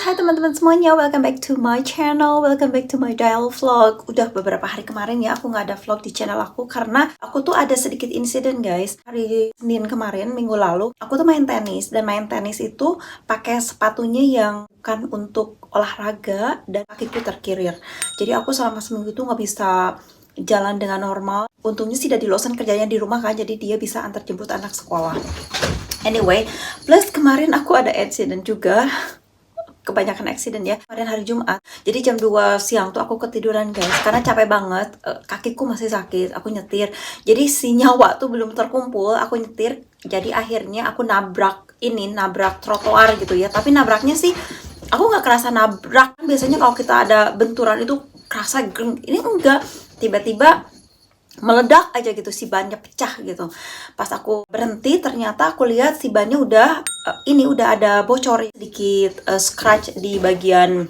Hai teman-teman semuanya, welcome back to my channel, welcome back to my dial vlog. Udah beberapa hari kemarin ya aku nggak ada vlog di channel aku karena aku tuh ada sedikit insiden guys. Hari Senin kemarin, minggu lalu, aku tuh main tenis dan main tenis itu pakai sepatunya yang bukan untuk olahraga dan kakiku terkirir. Jadi aku selama seminggu tuh nggak bisa jalan dengan normal. Untungnya sih Daddy Lawson kerjanya di rumah kan, jadi dia bisa antar jemput anak sekolah. Anyway, plus kemarin aku ada accident juga. Kebanyakan accident ya, kemarin hari Jumat. Jadi jam 2 siang tuh aku ketiduran guys, karena capek banget, kakiku masih sakit, aku nyetir. Jadi si nyawa tuh belum terkumpul, aku nyetir. Jadi akhirnya aku nabrak trotoar gitu ya. Tapi nabraknya sih, aku nggak kerasa nabrak. Biasanya kalau kita ada benturan itu kerasa greng, ini enggak. Tiba-tiba meledak aja gitu, si bannya pecah gitu. Pas aku berhenti ternyata aku lihat si bannya udah ada bocor sedikit, scratch di bagian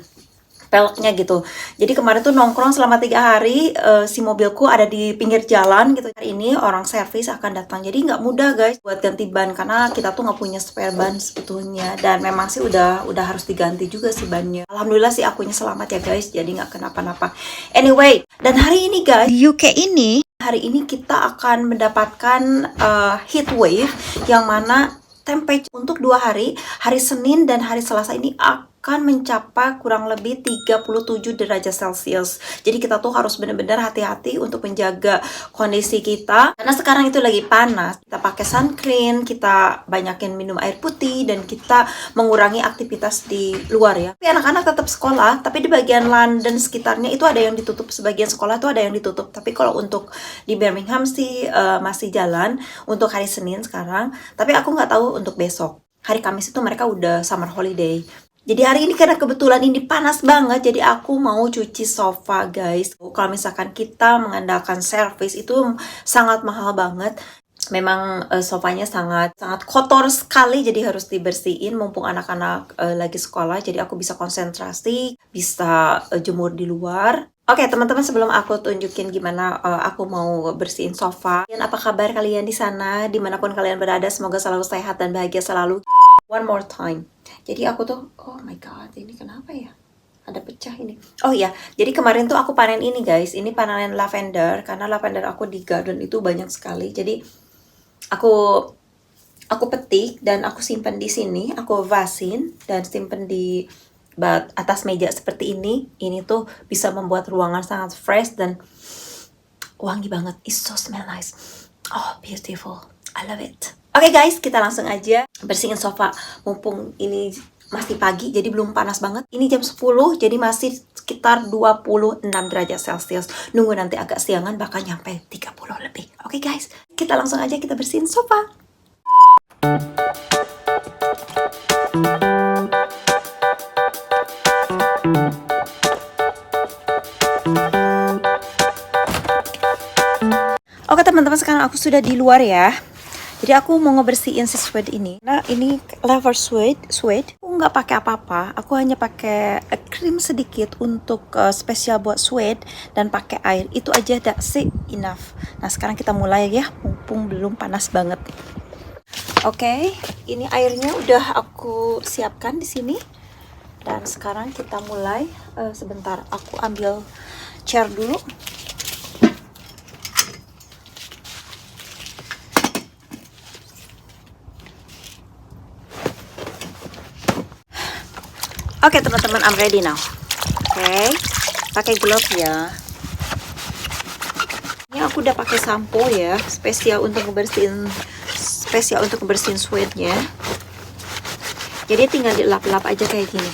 peleknya gitu. Jadi kemarin tuh nongkrong selama 3 hari, si mobilku ada di pinggir jalan gitu. Hari ini orang servis akan datang, jadi nggak mudah guys buat ganti ban karena kita tuh nggak punya spare ban sebetulnya, dan memang sih udah harus diganti juga sih bannya. Alhamdulillah sih akunya selamat ya guys, jadi nggak kenapa-napa. Anyway, dan hari ini guys di UK ini, hari ini kita akan mendapatkan heat wave yang mana temperature untuk 2 hari, hari Senin dan hari Selasa ini akan mencapai kurang lebih 37 derajat Celcius. Jadi kita tuh harus benar-benar hati-hati untuk menjaga kondisi kita. Karena sekarang itu lagi panas. Kita pakai sunscreen, kita banyakin minum air putih, dan kita mengurangi aktivitas di luar ya. Tapi anak-anak tetap sekolah, tapi di bagian London sekitarnya itu ada yang ditutup. Sebagian sekolah itu ada yang ditutup. Tapi kalau untuk di Birmingham sih masih jalan untuk hari Senin sekarang. Tapi aku nggak tahu untuk besok. Hari Kamis itu mereka udah summer holiday. Jadi hari ini karena kebetulan ini panas banget, jadi aku mau cuci sofa guys. Kalau misalkan kita mengandalkan servis itu sangat mahal banget. Memang sofanya sangat kotor sekali, jadi harus dibersihin mumpung anak-anak lagi sekolah. Jadi aku bisa konsentrasi, bisa jemur di luar. Oke teman-teman, sebelum aku tunjukin gimana aku mau bersihin sofa, dan apa kabar kalian di sana, dimanapun kalian berada, semoga selalu sehat dan bahagia selalu. One more time. Jadi aku tuh, oh my god, ini kenapa ya? Ada pecah ini. Oh iya, jadi kemarin tuh aku panen ini guys. Ini panen lavender, karena lavender aku di garden itu banyak sekali. Jadi aku petik dan aku simpan di sini. Aku vasin dan simpan di atas meja seperti ini. Ini tuh bisa membuat ruangan sangat fresh dan wangi banget. It so smell nice. Oh, beautiful. I love it. Oke guys, kita langsung aja bersihin sofa. Mumpung ini masih pagi, jadi belum panas banget. Ini jam 10, jadi masih sekitar 26 derajat Celcius. Nunggu nanti agak siangan, bakal nyampe 30 lebih. Oke guys, kita langsung aja kita bersihin sofa. Oke teman-teman, sekarang aku sudah di luar ya. Jadi aku mau ngebersihin si suede ini. Nah ini leather suede. Aku nggak pakai apa-apa. Aku hanya pakai krim sedikit untuk spesial buat suede dan pakai air. Itu aja, that's it, enough. Nah sekarang kita mulai ya, mumpung belum panas banget. Oke, ini airnya udah aku siapkan di sini. Dan sekarang kita mulai. Sebentar, aku ambil chair dulu. Oke teman-teman, I'm ready now. Oke, pakai glove ya. Ini aku udah pakai sampo ya, spesial untuk ngebersihin suede-nya. Jadi tinggal dilap-lap aja kayak gini.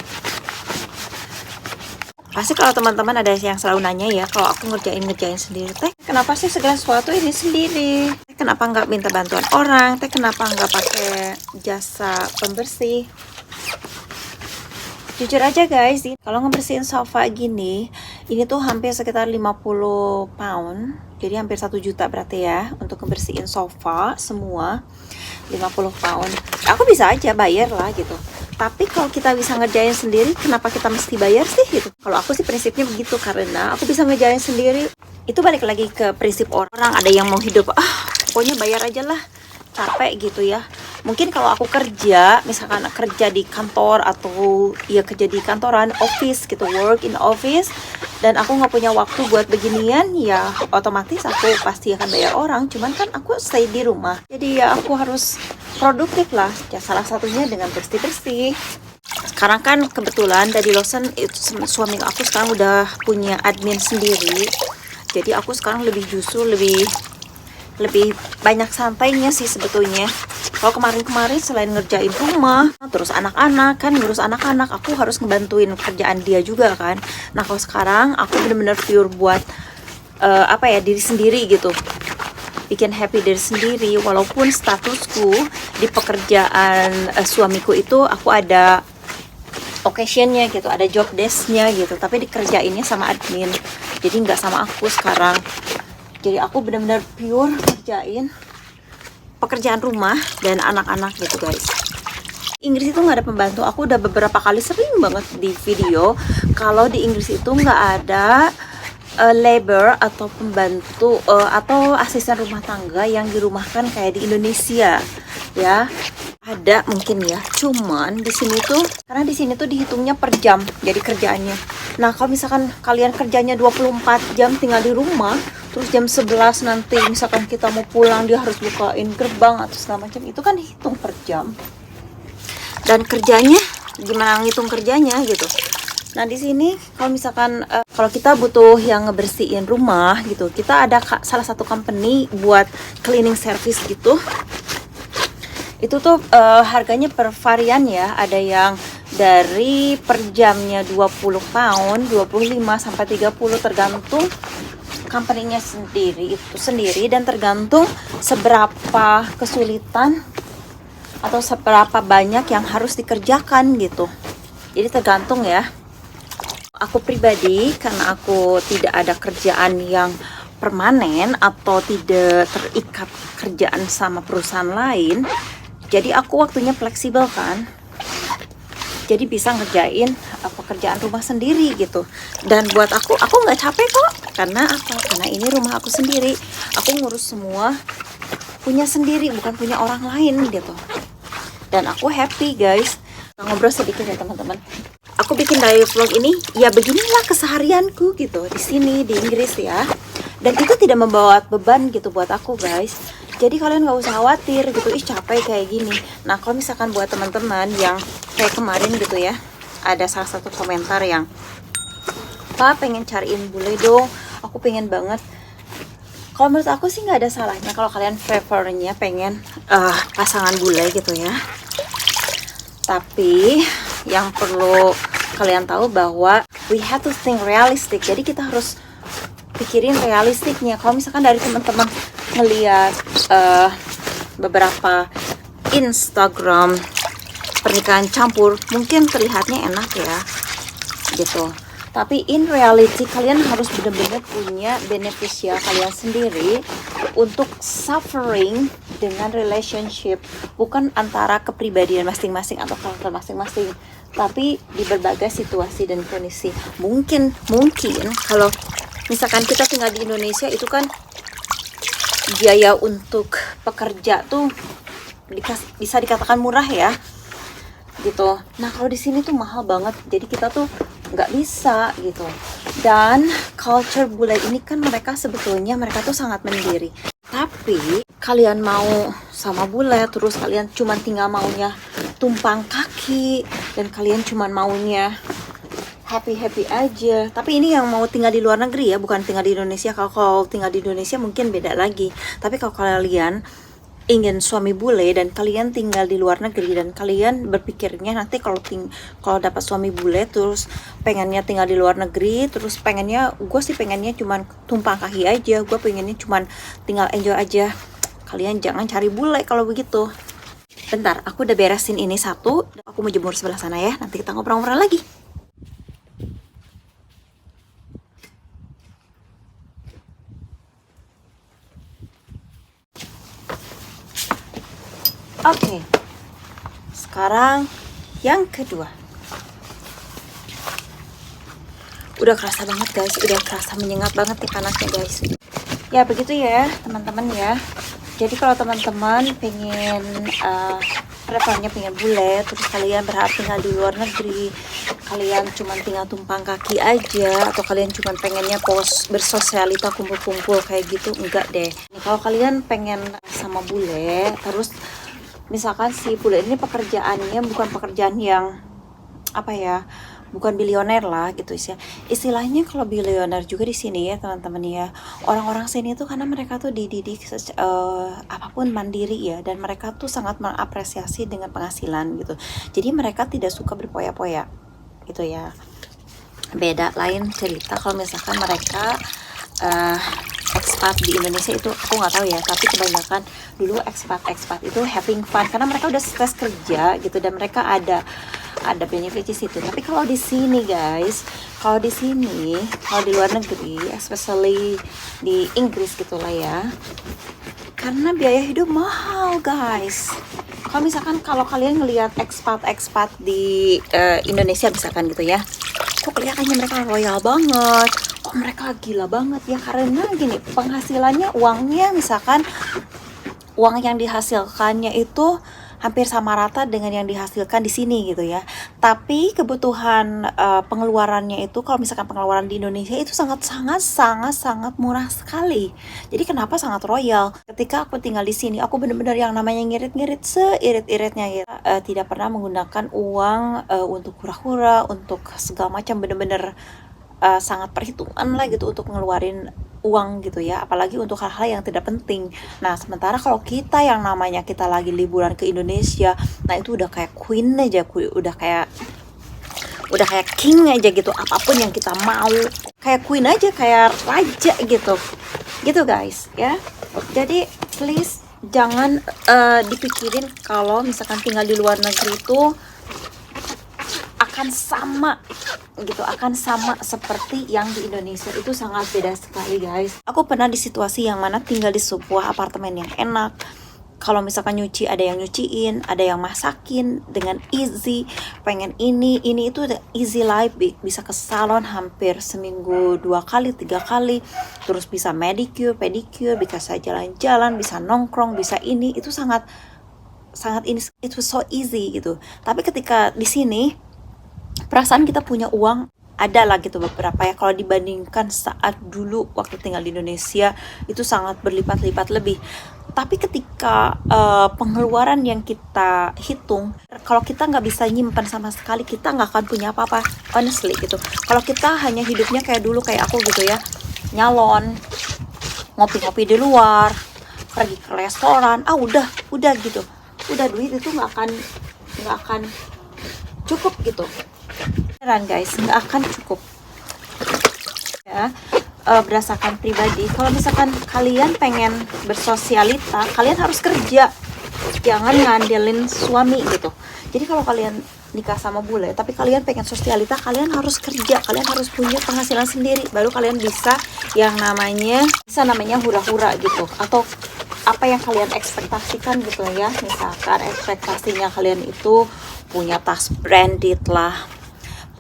Pasti kalau teman-teman ada yang selalu nanya ya, kalau aku ngerjain sendiri, teh kenapa sih segala sesuatu ini sendiri? Teh kenapa nggak minta bantuan orang? Teh kenapa nggak pakai jasa pembersih? Jujur aja guys, kalau ngebersihin sofa gini, ini tuh hampir sekitar 50 pound. Jadi hampir 1 juta berarti ya, untuk ngebersihin sofa semua 50 pound. Aku bisa aja bayar lah gitu. Tapi kalau kita bisa ngerjain sendiri, kenapa kita mesti bayar sih gitu? Kalau aku sih prinsipnya begitu, karena aku bisa ngerjain sendiri. Itu balik lagi ke prinsip orang. Ada yang mau hidup, pokoknya bayar aja lah, capek gitu ya. Mungkin kalau aku kerja, misalkan kerja di kantor atau ya kerja di kantoran, office gitu, work in office, dan aku nggak punya waktu buat beginian, ya otomatis aku pasti akan bayar orang. Cuman kan aku stay di rumah, jadi ya aku harus produktif lah. Ya salah satunya dengan bersih-bersih. Sekarang kan kebetulan dari Lawson itu suami aku sekarang udah punya admin sendiri, jadi aku sekarang justru lebih banyak santainya sih sebetulnya. Kalau kemarin-kemarin selain ngerjain rumah, terus anak-anak kan, ngurus anak-anak, aku harus ngebantuin kerjaan dia juga kan. Nah kalau sekarang aku bener-bener pure buat diri sendiri gitu, bikin happy diri sendiri. Walaupun statusku di pekerjaan suamiku itu aku ada occasionnya gitu, ada job desknya gitu, tapi dikerjainnya sama admin, jadi nggak sama aku sekarang. Jadi aku benar-benar pure kerjain pekerjaan rumah dan anak-anak gitu guys. Inggris itu nggak ada pembantu. Aku udah beberapa kali sering banget di video kalau di Inggris itu nggak ada labor atau pembantu atau asisten rumah tangga yang dirumahkan kayak di Indonesia ya. Ada mungkin ya, cuman di sini tuh, karena di sini tuh dihitungnya per jam jadi kerjaannya. Nah kalau misalkan kalian kerjanya 24 jam tinggal di rumah, terus jam 11 nanti misalkan kita mau pulang, dia harus bukain gerbang atau segala macam, itu kan hitung per jam. Dan kerjanya gimana ngitung kerjanya gitu. Nah di sini kalau misalkan kalau kita butuh yang ngebersihin rumah gitu, kita ada salah satu company buat cleaning service gitu. Itu tuh harganya per varian ya, ada yang dari per jamnya 20 pound, 25 sampai 30 tergantung company-nya sendiri dan tergantung seberapa kesulitan atau seberapa banyak yang harus dikerjakan gitu. Jadi tergantung ya. Aku pribadi karena aku tidak ada kerjaan yang permanen atau tidak terikat kerjaan sama perusahaan lain, jadi aku waktunya fleksibel kan, jadi bisa ngerjain pekerjaan rumah sendiri gitu. Dan buat aku nggak capek kok. Karena apa? Karena ini rumah aku sendiri, aku ngurus semua punya sendiri, bukan punya orang lain gitu. Dan aku happy guys. Ngobrol sedikit ya teman-teman, aku bikin daily vlog ini ya beginilah keseharianku gitu di sini di Inggris ya. Dan itu tidak membawa beban gitu buat aku guys. Jadi kalian nggak usah khawatir gitu, capek kayak gini. Nah kalau misalkan buat teman-teman yang kayak kemarin gitu ya, ada salah satu komentar yang, "Pak pengen cariin bule dong, aku pengen banget." Kalau menurut aku sih nggak ada salahnya kalau kalian prefernya pengen pasangan bule gitu ya. Tapi yang perlu kalian tahu bahwa we have to think realistic. Jadi kita harus pikirin realistiknya. Kalau misalkan dari teman-teman ngelihat beberapa Instagram pernikahan campur, mungkin terlihatnya enak ya gitu, tapi in reality kalian harus benar-benar punya beneficial kalian sendiri untuk suffering dengan relationship, bukan antara kepribadian masing-masing atau karakter masing-masing, tapi di berbagai situasi dan kondisi. Mungkin kalau misalkan kita tinggal di Indonesia itu kan biaya untuk pekerja tuh bisa dikatakan murah ya gitu. Nah kalau di sini tuh mahal banget, jadi kita tuh nggak bisa gitu. Dan culture bule ini kan mereka tuh sangat mandiri. Tapi kalian mau sama bule terus kalian cuma tinggal maunya tumpang kaki dan kalian cuma maunya happy aja. Tapi ini yang mau tinggal di luar negeri ya, bukan tinggal di Indonesia. Kalau tinggal di Indonesia mungkin beda lagi. Tapi kalau kalian ingin suami bule dan kalian tinggal di luar negeri dan kalian berpikirnya nanti kalau dapat suami bule terus pengennya tinggal di luar negeri, terus pengennya cuman tumpang kaki aja, gue pengennya cuman tinggal enjoy aja, kalian jangan cari bule kalau begitu. Bentar, aku udah beresin ini satu, aku mau jemur sebelah sana ya, nanti kita ngobrol-ngobrol lagi. Oke, sekarang yang kedua. Udah kerasa banget guys, udah kerasa menyengat banget nih panasnya guys. Ya begitu ya teman-teman ya. Jadi kalau teman-teman pengen prefernya pengen bule, terus kalian berharap tinggal di luar negeri, kalian cuma tinggal tumpang kaki aja, atau kalian cuma pengennya bersosialita kumpul-kumpul kayak gitu, enggak deh. Kalau kalian pengen sama bule, terus misalkan si bule ini pekerjaannya bukan pekerjaan yang apa ya, bukan bilioner lah gitu sih. Istilahnya kalau bilioner juga di sini ya teman-teman ya. Orang-orang sini tuh karena mereka tuh dididik apapun mandiri ya, dan mereka tuh sangat mengapresiasi dengan penghasilan gitu. Jadi mereka tidak suka berpoya-poya gitu ya. Beda lain cerita kalau misalkan mereka expat di Indonesia itu aku nggak tahu ya, tapi kebanyakan dulu expat itu having fun karena mereka udah stres kerja gitu, dan mereka ada benefit di situ. Tapi kalau di sini guys, kalau di luar negeri, especially di Inggris gitulah ya, karena biaya hidup mahal guys. Kalau misalkan kalau kalian ngelihat expat di Indonesia misalkan gitu ya, kok kelihatannya mereka royal banget, kok mereka gila banget ya, karena gini, penghasilannya, uangnya misalkan uang yang dihasilkannya itu hampir sama rata dengan yang dihasilkan di sini gitu ya. Tapi kebutuhan pengeluarannya itu, kalau misalkan pengeluaran di Indonesia itu sangat murah sekali. Jadi kenapa sangat royal? Ketika aku tinggal di sini, aku benar-benar yang namanya ngirit-ngirit seirit-iritnya gitu. Tidak pernah menggunakan uang untuk hura-hura, untuk segala macam, benar-benar sangat perhitungan lah gitu untuk ngeluarin uang gitu ya, apalagi untuk hal-hal yang tidak penting. Nah sementara kalau kita yang namanya kita lagi liburan ke Indonesia, nah itu udah kayak queen aja, udah kayak king aja gitu, apapun yang kita mau kayak queen aja, kayak raja gitu guys ya. Jadi please jangan dipikirin kalau misalkan tinggal di luar negeri itu akan sama seperti yang di Indonesia. Itu sangat beda sekali guys. Aku pernah di situasi yang mana tinggal di sebuah apartemen yang enak. Kalau misalkan nyuci, ada yang nyuciin, ada yang masakin dengan easy. Pengen ini itu easy life, bisa ke salon hampir seminggu 2 kali 3 kali, terus bisa manicure, pedicure, bisa jalan-jalan, bisa nongkrong, bisa ini. Itu sangat ini, itu so easy gitu. Tapi ketika di sini perasaan kita punya uang ada lah gitu beberapa ya, kalau dibandingkan saat dulu waktu tinggal di Indonesia itu sangat berlipat-lipat lebih. Tapi ketika pengeluaran yang kita hitung, kalau kita nggak bisa nyimpan sama sekali, kita nggak akan punya apa-apa honestly gitu. Kalau kita hanya hidupnya kayak dulu, kayak aku gitu ya, nyalon, ngopi-ngopi di luar, pergi ke restoran, udah gitu, udah duit itu nggak akan cukup gitu. Beneran guys, nggak akan cukup ya. Berdasarkan pribadi, kalau misalkan kalian pengen bersosialita, kalian harus kerja, jangan ngandelin suami gitu. Jadi kalau kalian nikah sama bule tapi kalian pengen sosialita, kalian harus kerja, kalian harus punya penghasilan sendiri, baru kalian bisa yang namanya hura-hura gitu, atau apa yang kalian ekspektasikan gitu ya. Misalkan ekspektasinya kalian itu punya tas branded lah,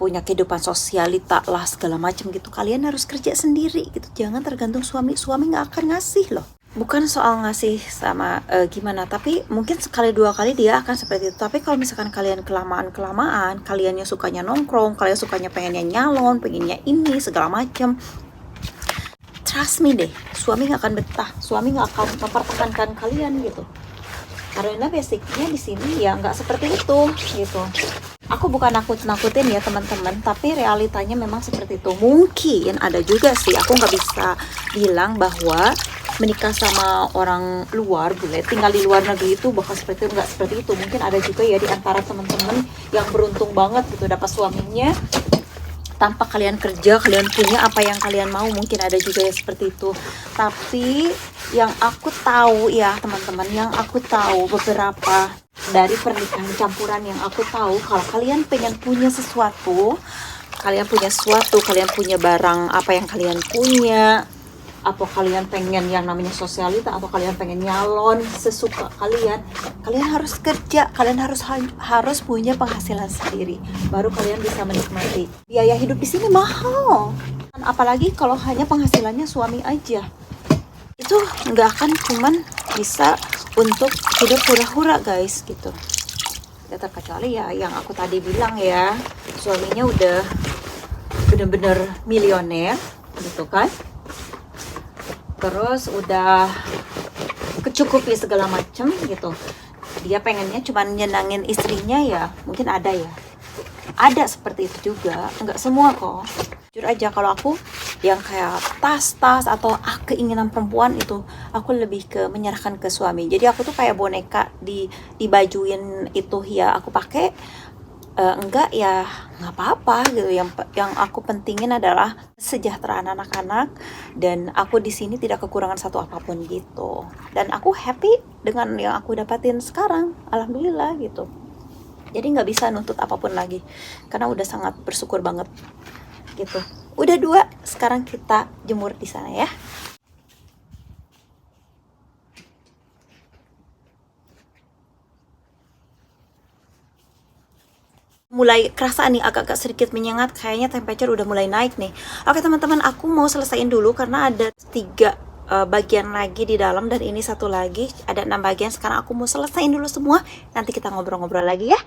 punya kehidupan sosialita lah, segala macam gitu. Kalian harus kerja sendiri gitu, jangan tergantung suami nggak akan ngasih loh. Bukan soal ngasih sama gimana, tapi mungkin sekali 2 kali dia akan seperti itu. Tapi kalau misalkan kalian kelamaan kaliannya sukanya nongkrong, kalian sukanya pengennya nyalon, pengennya ini segala macam, trust me deh, suami nggak akan betah, suami nggak akan mempertahankan kalian gitu. Karena basicnya di sini ya nggak seperti itu gitu. Aku bukan nakut-nakutin ya teman-teman, tapi realitanya memang seperti itu. Mungkin ada juga sih, aku nggak bisa bilang bahwa menikah sama orang luar, bule tinggal di luar negeri itu bakal seperti itu, nggak seperti itu. Mungkin ada juga ya di antara teman-teman yang beruntung banget gitu dapat suaminya tanpa kalian kerja, kalian punya apa yang kalian mau, mungkin ada juga ya seperti itu. Tapi yang aku tahu ya teman-teman, yang aku tahu beberapa dari pernikahan campuran yang aku tahu, kalau kalian pengen punya sesuatu, kalian punya barang apa yang kalian punya, atau kalian pengen yang namanya sosialita, atau kalian pengen nyalon sesuka kalian harus kerja, kalian harus punya penghasilan sendiri, baru kalian bisa menikmati. Biaya hidup di sini mahal, apalagi kalau hanya penghasilannya suami aja, itu nggak akan cuman bisa untuk hidup hura-hura guys gitu. Ya terkecuali ya yang aku tadi bilang ya, suaminya udah bener-bener milioner gitu kan, terus udah kecukupi segala macem gitu. Dia pengennya cuma nyenangin istrinya ya, mungkin ada ya, ada seperti itu juga, nggak semua kok. Jujur aja kalau aku yang kayak tas-tas atau keinginan perempuan itu aku lebih ke menyerahkan ke suami. Jadi aku tuh kayak boneka dibajuin itu ya aku pakai, enggak ya nggak apa-apa gitu. Yang aku pentingin adalah kesejahteraan anak-anak, dan aku di sini tidak kekurangan satu apapun gitu. Dan aku happy dengan yang aku dapatin sekarang, alhamdulillah gitu. Jadi nggak bisa nuntut apapun lagi karena udah sangat bersyukur banget gitu. Udah 2, sekarang kita jemur di sana ya. Mulai kerasa nih agak-agak sedikit menyengat, kayaknya temperature udah mulai naik nih. Oke teman-teman, aku mau selesaiin dulu karena ada 3 bagian lagi di dalam, dan ini satu lagi, ada 6 bagian. Sekarang aku mau selesaiin dulu semua, nanti kita ngobrol-ngobrol lagi ya.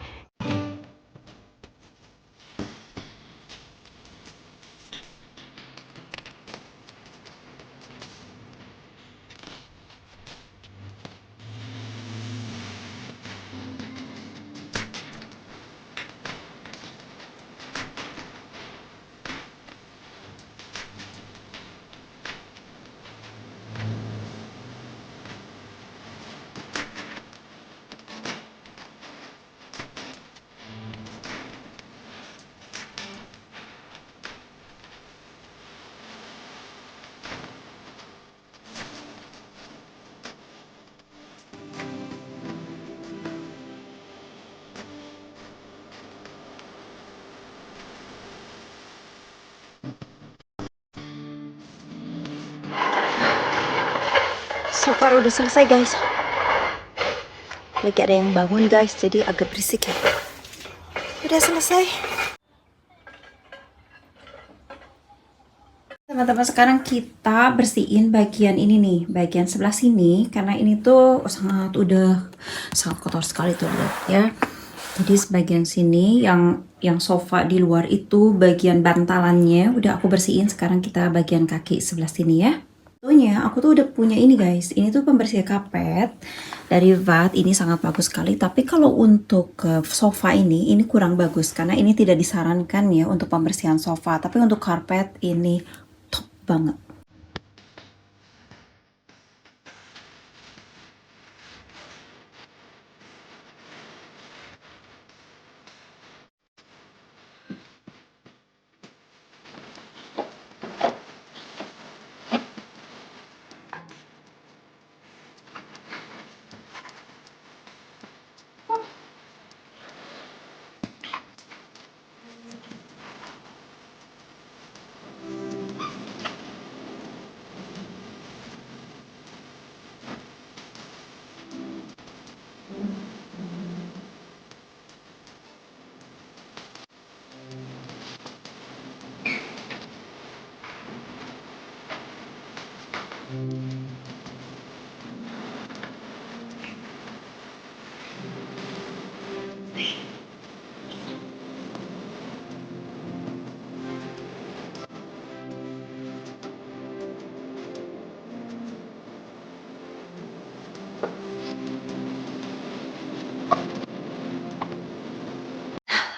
So far udah selesai guys. Lagi ada yang bangun guys, jadi agak berisik ya. Udah selesai. Teman-teman, sekarang kita bersihin bagian ini nih, bagian sebelah sini, karena ini tuh udah sangat kotor sekali tuh ya. Jadi sebagian sini yang sofa di luar itu bagian bantalannya udah aku bersihin. Sekarang kita bagian kaki sebelah sini ya. Tentunya aku tuh udah punya ini guys, ini tuh pembersih karpet dari VAT, ini sangat bagus sekali. Tapi kalau untuk sofa ini kurang bagus karena ini tidak disarankan ya untuk pembersihan sofa. Tapi untuk karpet ini top banget.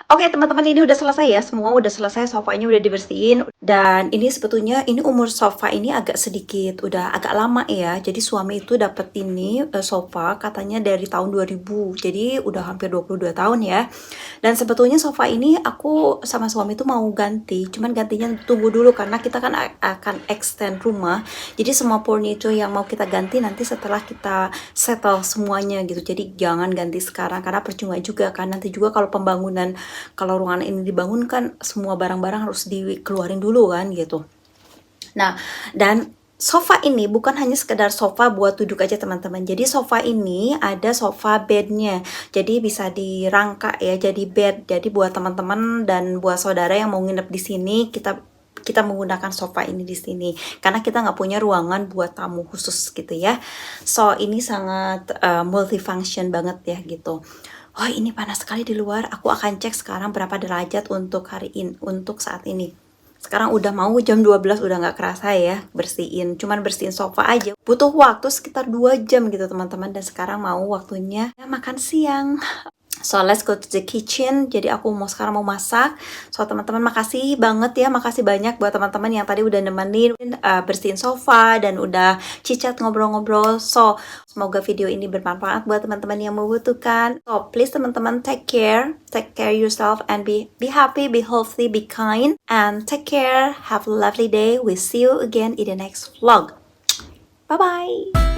Oke teman-teman, ini udah selesai ya, semua udah selesai, sofanya udah dibersihin. Dan ini sebetulnya ini umur sofa ini agak sedikit, udah agak lama ya. Jadi suami itu dapet ini sofa katanya dari tahun 2000, jadi udah hampir 22 tahun ya. Dan sebetulnya sofa ini aku sama suami itu mau ganti, cuman gantinya tunggu dulu karena kita kan akan extend rumah. Jadi semua furniture yang mau kita ganti nanti setelah kita settle semuanya gitu. Jadi jangan ganti sekarang karena percuma juga kan, nanti juga kalau pembangunan, kalau ruangan ini dibangun kan semua barang-barang harus dikeluarin dulu kan gitu. Nah, dan sofa ini bukan hanya sekedar sofa buat duduk aja teman-teman. Jadi sofa ini ada sofa bednya. Jadi bisa dirangka ya jadi bed. Jadi buat teman-teman dan buat saudara yang mau nginep di sini, kita kita menggunakan sofa ini di sini karena kita nggak punya ruangan buat tamu khusus gitu ya. So ini sangat multifunction banget ya gitu. Oh ini panas sekali di luar. Aku akan cek sekarang berapa derajat untuk untuk saat ini. Sekarang udah mau jam 12, udah nggak kerasa ya bersihin. Cuman bersihin sofa aja butuh waktu sekitar 2 jam gitu teman-teman. Dan sekarang mau waktunya makan siang. So let's go to the kitchen. Jadi aku sekarang mau masak. So teman-teman makasih banget ya, makasih banyak buat teman-teman yang tadi udah nemenin bersihin sofa dan udah cicat ngobrol-ngobrol. So semoga video ini bermanfaat buat teman-teman yang membutuhkan. So please teman-teman take care yourself and be happy, be healthy, be kind, and take care. Have a lovely day. We'll see you again in the next vlog. Bye bye.